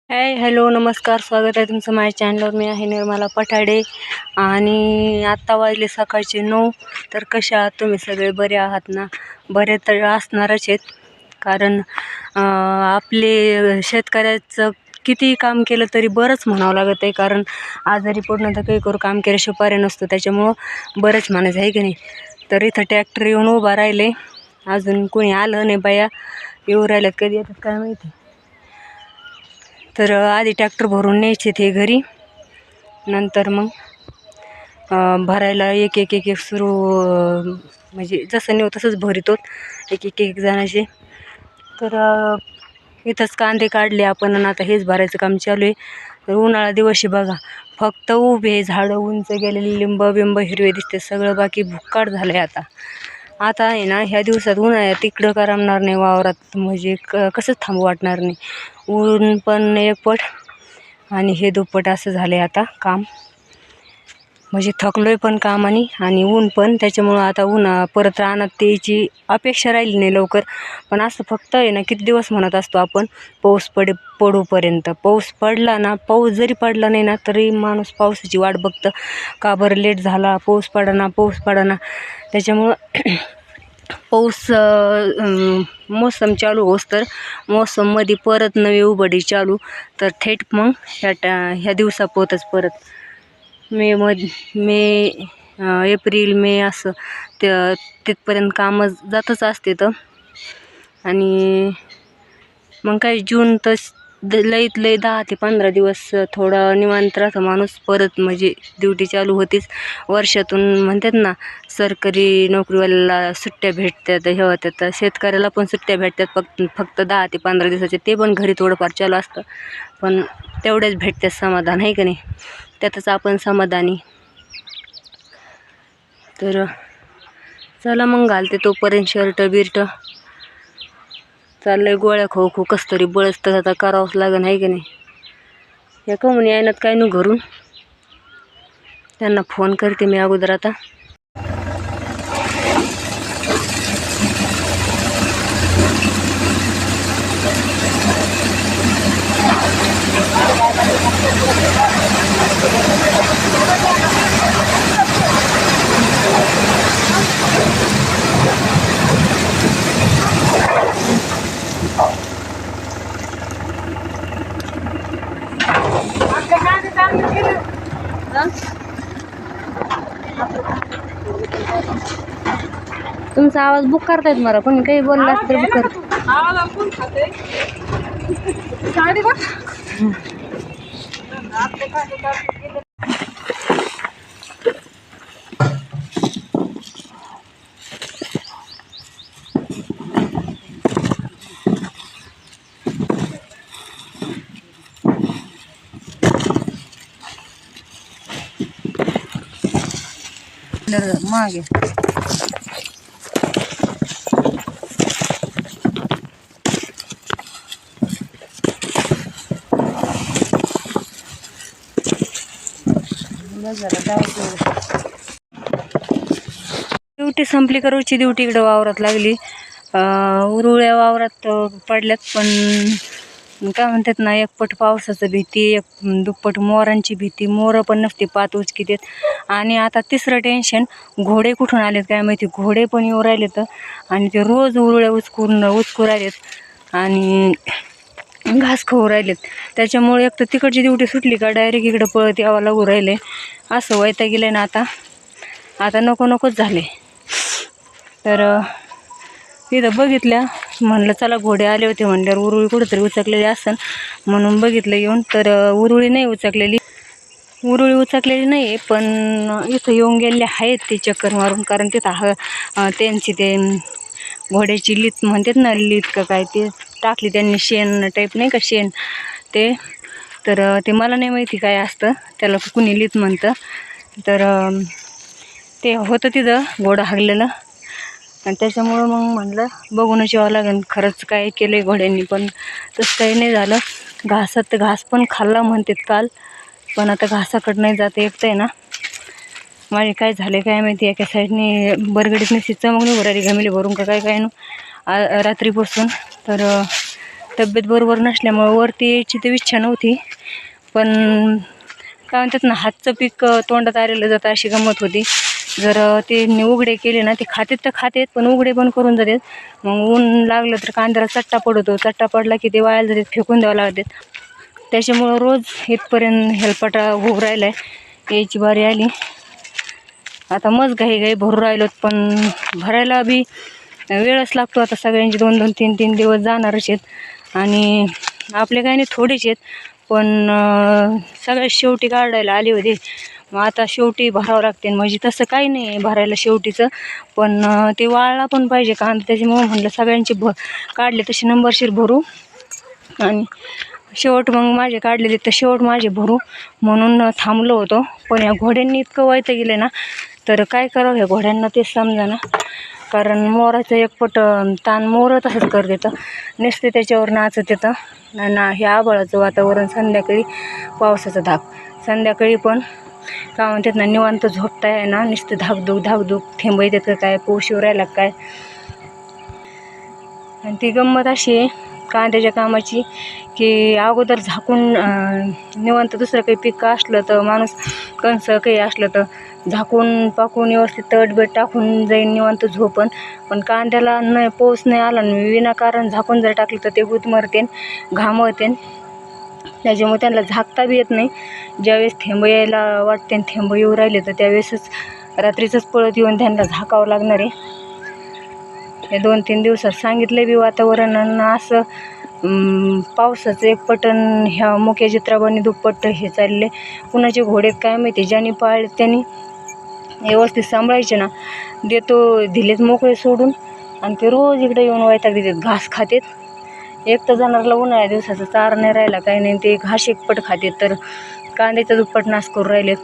Hello नमस्कार, स्वागत आहे तुमचं माझ्या चॅनलवर. मी आहे निर्मला पठाडे आणि आत्ता वाजले सकाळचे 9. तर कशा आहात तुम्ही? सगळे बरे आहात ना? बरे तर असणारच आहेत, कारण आपले शेतकऱ्याचं किती काम केलं तरी बरंच म्हणावं लागत आहे, कारण आजारी पडणं तर काही करू, काम केल्याशिवाय पर्याय नसतो, त्याच्यामुळं बरंच म्हणायचं आहे की नाही. तर इथं ट्रॅक्टर येऊन उभा राहिले, अजून कोणी आलं नाही बाया, येऊ राहिल्यात, कधी येतात काय माहिती. तर आधी ट्रॅक्टर भरून न्यायचे ते घरी, नंतर मग भरायला एक एक एक एक सुरू, म्हणजे जसं नेऊ तसंच भरितो एक एक एक जणांचे. तर इथंच कांदे काढले आपण आणि आता हेच भरायचं काम चालू आहे. तर उन्हाळा दिवशी बघा, फक्त उभे झाडं उंच गेलेले, लिंब बिंब हिरवे दिसते सगळं, बाकी भुक्काड झालं आहे. आता आहे ना, ह्या दिवसात उन्हाळ्यात तिकडं करमणार नाही वावरात, म्हणजे कसंच थांबू वाटणार नाही. ऊन पण एकपट आणि हे दुप्पट असं झालं आहे आता काम, म्हणजे थकलोय पण कामाने आणि ऊन पण, त्याच्यामुळं आता परत रानात त्याची अपेक्षा राहिली नाही लवकर. पण असं फक्त आहे ना, किती दिवस म्हणत असतो आपण, पाऊस पडूपर्यंत. पाऊस पडला ना, पाऊस जरी पडला नाही ना तरी माणूस पावसाची वाट बघतं, का बरं लेट झाला, पाऊस पडाना. त्याच्यामुळं पाऊस मोसम चालू होस तर मोसममध्ये परत नवी उघडी चालू, तर थेट मग ह्या दिवसापोतच परत एप्रिल मे असं तिथपर्यंत कामं जातच असते. तर आणि मग काही जून तर लईत लई 10 ते 15 दिवस थोडा निवांत राहतं माणूस, परत म्हणजे ड्युटी चालू होतीच. वर्षातून म्हणतात ना, सरकारी नोकरीवाल्याला सुट्ट्या भेटतात, हे होतात, तर शेतकऱ्याला पण सुट्ट्या भेटतात फक्त 10 ते 15 दिवसाचे, ते पण घरी थोडंफार चालू असतं, पण तेवढ्याच भेटतात. समाधान आहे का नाही, त्यातच आपण समाधानी. तर चला मग घालते तोपर्यंत शर्ट बिर्ट. चाललंय गोळ्या खाऊ कस तरी बळच तर आता करावंच लागेल, आहे की नाही. या कमुनी येणार काय न घरून, त्यांना फोन करते मी अगोदर आता. तुमचा आवाज बुक करतायत मला, कोणी काही बोलला तर बुक कर. मागे ड्युटी संपली, करूची ड्युटी इकडं वावरात लागली. उरुळ्या वावरात पडल्यात, पण काय म्हणतात ना, एकपट पावसाचं भीती, एक दुप्पट मोरांची भीती. मोरं पण नसते, पात उचकी देत. आणि आता तिसरं टेन्शन, घोडे कुठून आलेत काय माहिती, घोडे पण येऊ राहिलेत आणि ते रोज उरुळ्या उचकू राहिलेत आणि घास खाऊ राहिलेत. त्याच्यामुळे एक तर तिकडची ड्युटी सुटली का डायरेक्ट इकडं पळत यावं लागू राहिले. असं वैताग गेलं ना आता नकोच झाले. तर तिथं बघितल्या, म्हणलं चला घोडे आले होते म्हणल्यावर उरुळी कुठंतरी उचकलेली असन म्हणून बघितलं येऊन. तर उरुळी उचकलेली नाही, पण इथं येऊन गेले आहेत ते चक्कर मारून, कारण तिथं त्यांची ते घोड्याची लीत म्हणतात ना, लीत का काय, ते टाकली त्यांनी, शेण टाईप नाही का, शेण ते. तर ते मला नाही माहिती काय असतं त्याला, कुणी लीत म्हणतं. तर ते होतं तिथं घोडं हागलेलं, आणि त्याच्यामुळं मग म्हणलं बघूनच यावं लागेल खरंच काय केलं आहे घोड्यांनी. पण तसं काही नाही झालं. घास पण खाल्ला म्हणतात काल, पण आता घासाकडं नाही जात एकटं आहे ना. माझे काय झाले काय माहिती, एका साईडने बरगडीतने चमकणी भरायली घमेली भरून का काय ना रात्रीपासून. तर तब्येत बरोबर नसल्यामुळे वरती यायची तर इच्छा नव्हती. पण काय म्हणतात ना, हातचं पीक तोंडात आलेलं जातं अशी गंमत होती. जर ते उघडे केले ना, ते खातेत तर खातेत, पण उघडे पण करून जातात. मग ऊन लागलं तर कांद्याला चट्टा पडतो, चट्टा पडला की ते वायाला जातात, फेकून द्यावं लागतात. त्याच्यामुळं रोज इथपर्यंत हेलपाटा होऊ राहिला आहे. यायची बारी आली. आता मग घाई भरू राहिलो, पण भरायला बी वेळच लागतो. आता सगळ्यांचे 2-2, 3-3 दिवस जाणारच आहेत. आणि आपले काही नाही, थोडेच आहेत, पण सगळ्यात शेवटी काढायला आली होती. मग आता शेवटी भरावं लागते. म्हणजे तसं काही नाही आहे भरायला शेवटीचं, पण ते वाळला पण पाहिजे कांदा. त्याच्यामुळं म्हटलं सगळ्यांचे काढले तसे नंबरशीर भरू, आणि शेवट मग माझे काढलेले तर शेवट माझे भरू म्हणून थांबलो होतो. पण या घोड्यांनी इतकं वैताग गेले ना, तर काय करावं ह्या घोड्यांना तेच समजा ना. कारण मोराचं एकपट ताण मोरं तसंच करत येतं, नुसते त्याच्यावर नाचत येतं ना. हे आभाळाचं वातावरण, संध्याकाळी पावसाचा धाक, संध्याकाळी पण काय म्हणतात ना, निवांत झोपताय ना, नुसतं धाकधूक थेंब येतात का काय, पाऊस येऊ राहिला काय. आणि ती गंमत अशी आहे कांद्याच्या कामाची की अगोदर झाकून निवांत दुसरं काही पीक असलं तर माणूस कणसं काही असलं तर झाकून पाकून व्यवस्थित तटबेट टाकून जाईन निवांत झोपन. पण कांद्याला नाही, पाऊस नाही आला विनाकारण झाकून जर टाकलं तर ते गुदमरतेन, घामवतेन. त्याच्यामुळे त्यांना झाकता बी येत नाही. ज्यावेळेस थेंब यायला वाटते, थेंब येऊ राहिले तर त्यावेळेसच रात्रीचंच पळत येऊन त्यांना झाकावं लागणार आहे. हे 2-3 दिवसात सांगितलं बी वातावरणानं असं. पावसाचं एक पटन ह्या मुख्य चित्राबांनी दुप्पट हे चालले. कुणाचे घोडेत काय माहिती, ज्यांनी पाळले त्यांनी व्यवस्थित सांभाळायचे ना. देतो दिलेत मोकळे सोडून, आणि ते रोज इकडे येऊन वैताग देतात, घास खातात. एक तर जनावराला उन्हाळ्या दिवसाचा चारा नाही राहिला काही नाही, ते घास एकपट खातात, तर कांद्याचा दुप्पट नाश करून राहिलेत.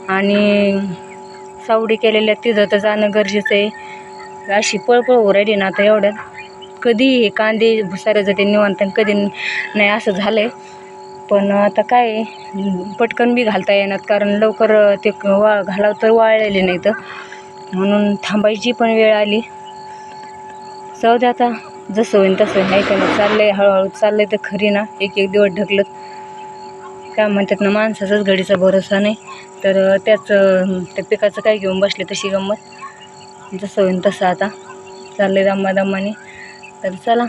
आणि सावडी केलेल्या तिथं तर जाणं गरजेचं आहे. अशी पळपळ हो राहिली ना आता एवढ्यात. कधी हे कांदे भुसाऱ्या जाते निवांत, कधी नाही, असं झालं आहे. पण आता काय पटकन बी घालता येणार, कारण लवकर ते घालावं तर वाळलेले नाही तर, म्हणून थांबायची पण वेळ आली. जाऊ दे आता, जसं होईल तसं नाही का ना. चाललंय हळूहळू चाललंय तर खरी ना. एक दिवस ढकलत. काय म्हणतात ना, माणसाचाच घडीचा भरोसा नाही, तर त्या पिकाचं काय घेऊन बसले तशी गंमत. जसं होईल तसं आता चाललंय दमादमाने. तर चला,